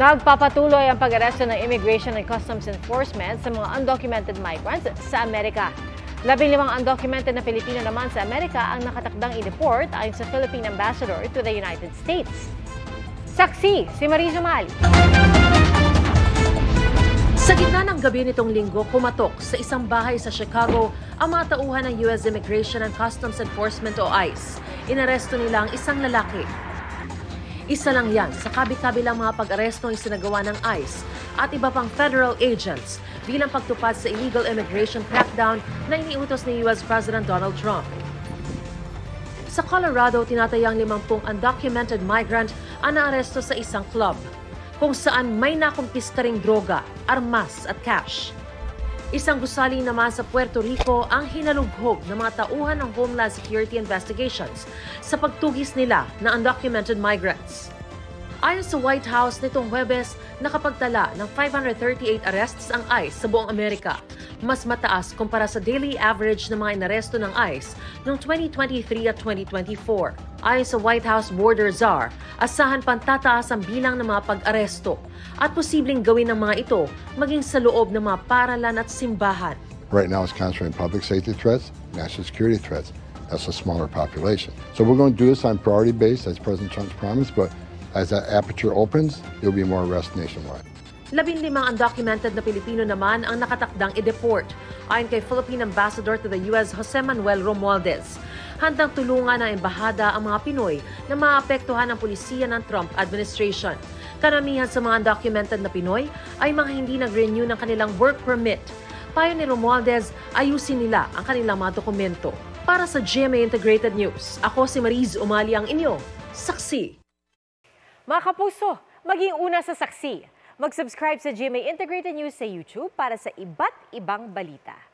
Nagpapatuloy ang pag-aresto ng Immigration and Customs Enforcement sa mga undocumented migrants sa Amerika. 15 undocumented na Pilipino naman sa Amerika ang nakatakdang i-deport ayon sa Philippine Ambassador to the United States. Saksi si Mariz Umali. Sa gitna ng gabi nitong linggo, kumatok sa isang bahay sa Chicago ang mga tauhan ng U.S. Immigration and Customs Enforcement o ICE. Inaresto nila ang isang lalaki. Isa lang yan sa kabi-kabilang mga pag-arestong isinagawa ng ICE at iba pang federal agents bilang pagtupad sa illegal immigration crackdown na iniutos ni U.S. President Donald Trump. Sa Colorado, tinatayang 50 undocumented migrant ang naaresto sa isang club kung saan may nakumpiska ring droga, armas at cash. Isang gusali naman sa Puerto Rico ang hinalughog ng mga tauhan ng Homeland Security Investigations sa pagtugis nila na undocumented migrants. Ayon sa White House nitong Huwebes, nakapagtala ng 538 arrests ang ICE sa buong Amerika, mas mataas kumpara sa daily average ng mga inaresto ng ICE noong 2023 at 2024. Ayon sa White House Border Czar, asahan pang tataas ang bilang ng mga pag-aresto at posibleng gawin ng mga ito maging sa loob ng mga paralan at simbahan. Right now it's concentrating public safety threats, national security threats. That's a smaller population. So we're going to do this on priority base, as President Trump's promised, but as that aperture opens, there'll be more arrests nationwide. 15 undocumented na Pilipino naman ang nakatakdang i-deport. Ayon kay Philippine Ambassador to the U.S. Jose Manuel Romualdez, handang tulungan ng embahada ang mga Pinoy na maapektuhan ng pulisiya ng Trump administration. Karamihan sa mga undocumented na Pinoy ay mga hindi nag-renew ng kanilang work permit. Payo ni Romualdez, ayusin nila ang kanilang mga dokumento. Para sa GMA Integrated News, ako si Mariz Umali ang inyong saksi. Mga kapuso, maging una sa saksi. Mag-subscribe sa GMA Integrated News sa YouTube para sa iba't ibang balita.